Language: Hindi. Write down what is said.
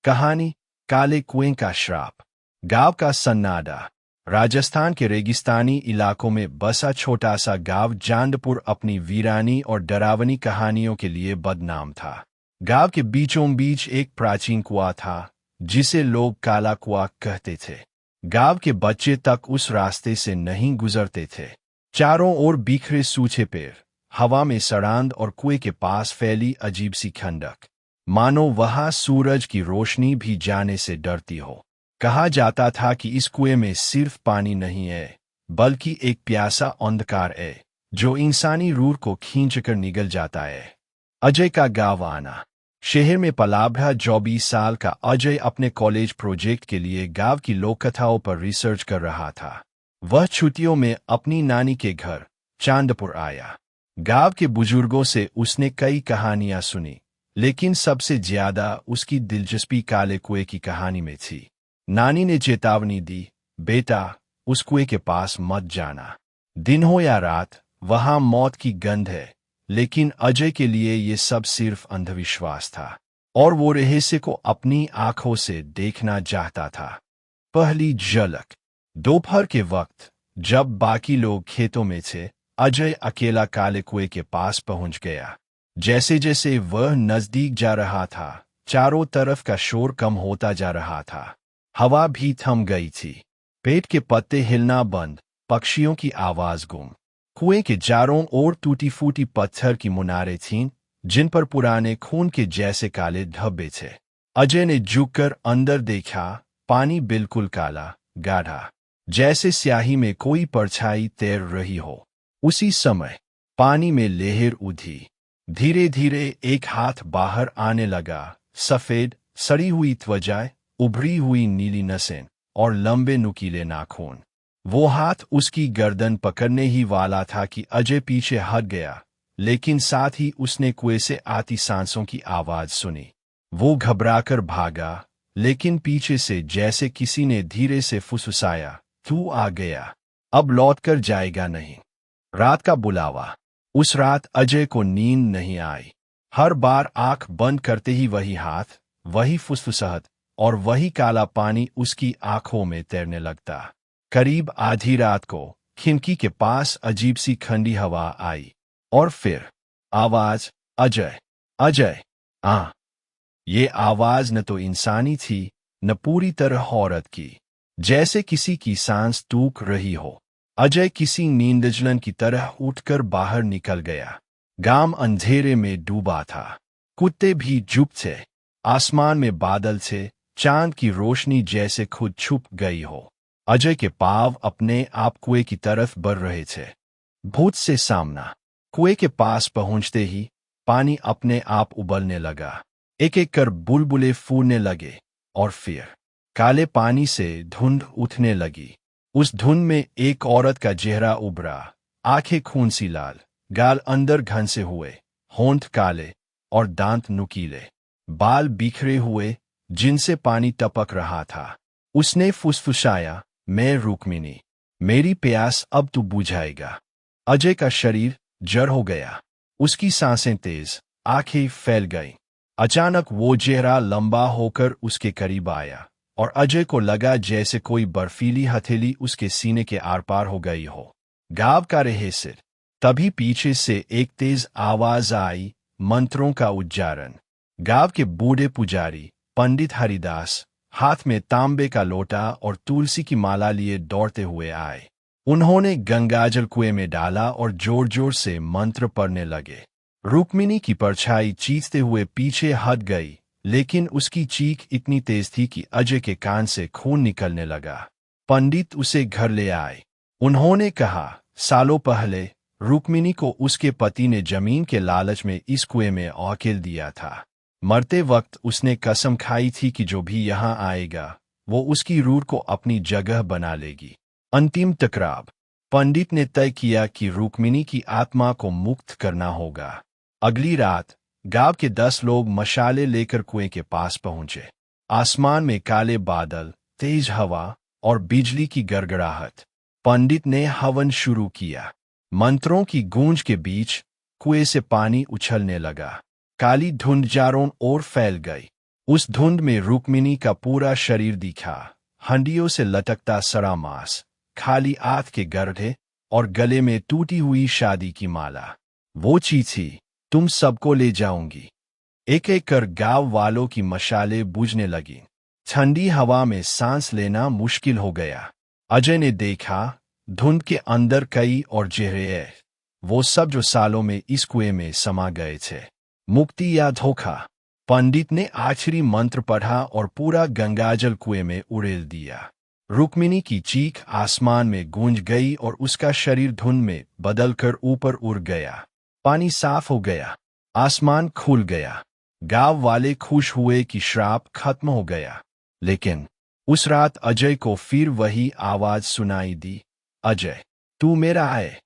कहानी काले कुएं का श्राप। गांव का सन्नाटा। राजस्थान के रेगिस्तानी इलाकों में बसा छोटा सा गांव जांडपुर अपनी वीरानी और डरावनी कहानियों के लिए बदनाम था। गांव के बीचों बीच एक प्राचीन कुआं था जिसे लोग काला कुआं कहते थे। गांव के बच्चे तक उस रास्ते से नहीं गुजरते थे। चारों ओर बिखरे सूखे पेड़, हवा में सड़ांध और कुएं के पास फैली अजीब सी ठंडक, मानो वहां सूरज की रोशनी भी जाने से डरती हो। कहा जाता था कि इस कुएं में सिर्फ पानी नहीं है, बल्कि एक प्यासा अंधकार है जो इंसानी रूह को खींचकर निगल जाता है। अजय का गांव आना। शहर में पला-बढ़ा 24 साल का अजय अपने कॉलेज प्रोजेक्ट के लिए गांव की लोककथाओं पर रिसर्च कर रहा था। वह छुट्टियों में अपनी नानी के घर चांदपुर आया। गांव के बुजुर्गों से उसने कई कहानियां सुनी, लेकिन सबसे ज्यादा उसकी दिलचस्पी काले कुएं की कहानी में थी। नानी ने चेतावनी दी, बेटा, उस कुएं के पास मत जाना। दिन हो या रात, वहां मौत की गंध है। लेकिन अजय के लिए ये सब सिर्फ अंधविश्वास था, और वो रहस्य को अपनी आंखों से देखना चाहता था। पहली झलक। दोपहर के वक्त, जब बाकी लोग खेतों में थे, अजय अकेला काले कुएं के पास पहुंच गया। जैसे जैसे वह नजदीक जा रहा था, चारों तरफ का शोर कम होता जा रहा था। हवा भी थम गई थी। पेड़ के पत्ते हिलना बंद, पक्षियों की आवाज गुम। कुएं के चारों ओर टूटी फूटी पत्थर की मुनारें थीं, जिन पर पुराने खून के जैसे काले धब्बे थे। अजय ने झुककर अंदर देखा। पानी बिल्कुल काला, गाढ़ा, जैसे स्याही में कोई परछाई तैर रही हो। उसी समय पानी में लहर उठी। धीरे धीरे एक हाथ बाहर आने लगा। सफेद, सड़ी हुई त्वचा, उभरी हुई नीली नसें और लंबे नुकीले नाखून। वो हाथ उसकी गर्दन पकड़ने ही वाला था कि अजय पीछे हट गया, लेकिन साथ ही उसने कुएं से आती सांसों की आवाज सुनी। वो घबराकर भागा, लेकिन पीछे से जैसे किसी ने धीरे से फुसफुसाया, तू आ गया, अब लौट कर जाएगा नहीं। रात का बुलावा। उस रात अजय को नींद नहीं आई। हर बार आंख बंद करते ही वही हाथ, वही फुसफुसाहट और वही काला पानी उसकी आंखों में तैरने लगता। करीब आधी रात को खिड़की के पास अजीब सी ठंडी हवा आई, और फिर आवाज, अजय, अजय, आ। ये आवाज न तो इंसानी थी, न पूरी तरह औरत की, जैसे किसी की सांस टूट रही हो। अजय किसी नींदजलन की तरह उठकर बाहर निकल गया। गांव अंधेरे में डूबा था। कुत्ते भी चुप थे। आसमान में बादल थे, चांद की रोशनी जैसे खुद छुप गई हो। अजय के पांव अपने आप कुएं की तरफ बढ़ रहे थे। भूत से सामना। कुएं के पास पहुंचते ही पानी अपने आप उबलने लगा। एक एक कर बुलबुले फूटने लगे, और फिर काले पानी से धुंध उठने लगी। उस धुंध में एक औरत का चेहरा उभरा, आंखें खून सी लाल, गाल अंदर घनसे हुए, होंठ काले और दांत नुकीले, बाल बिखरे हुए जिनसे पानी टपक रहा था। उसने फुसफुसाया, मैं रुक्मिणी, मेरी प्यास अब तू बुझाएगा। अजय का शरीर जड़ हो गया। उसकी सांसें तेज, आंखें फैल गईं। अचानक वो चेहरा लंबा होकर उसके करीब आया, और अजय को लगा जैसे कोई बर्फीली हथेली उसके सीने के आर पार हो गई हो। गांव का रहस्य। तभी पीछे से एक तेज आवाज आई, मंत्रों का उच्चारण। गांव के बूढ़े पुजारी पंडित हरिदास हाथ में तांबे का लोटा और तुलसी की माला लिए दौड़ते हुए आए। उन्होंने गंगाजल कुएं में डाला और जोर जोर से मंत्र पढ़ने लगे। रुक्मिणी की परछाई चीखते हुए पीछे हट गई, लेकिन उसकी चीख इतनी तेज थी कि अजय के कान से खून निकलने लगा। पंडित उसे घर ले आए। उन्होंने कहा, सालों पहले रुक्मिणी को उसके पति ने जमीन के लालच में इस कुएं में धकेल दिया था। मरते वक्त उसने कसम खाई थी कि जो भी यहाँ आएगा, वो उसकी रूह को अपनी जगह बना लेगी। अंतिम टकराव। पंडित ने तय किया कि रुक्मिणी की आत्मा को मुक्त करना होगा। अगली रात गांव के 10 लोग मशाले लेकर कुएं के पास पहुंचे। आसमान में काले बादल, तेज हवा और बिजली की गड़गड़ाहट। पंडित ने हवन शुरू किया। मंत्रों की गूंज के बीच कुएं से पानी उछलने लगा। काली धुंध चारों ओर फैल गई। उस धुंध में रुक्मिणी का पूरा शरीर दिखा, हंडियों से लटकता सड़ा मांस, खाली आंख के गड्ढे और गले में टूटी हुई शादी की माला। वो चीखी, तुम सबको ले जाऊंगी। एक एक कर गांव वालों की मशालें बुझने लगी। ठंडी हवा में सांस लेना मुश्किल हो गया। अजय ने देखा, धुंध के अंदर कई और चेहरे, वो सब जो सालों में इस कुएं में समा गए थे। मुक्ति या धोखा? पंडित ने आखिरी मंत्र पढ़ा और पूरा गंगाजल कुएं में उड़ेल दिया। रुक्मिणी की चीख आसमान में गूंज गई और उसका शरीर धुंध में बदलकर ऊपर उड़ गया। पानी साफ हो गया, आसमान खुल गया। गांव वाले खुश हुए कि श्राप खत्म हो गया। लेकिन उस रात अजय को फिर वही आवाज सुनाई दी, अजय, तू मेरा है।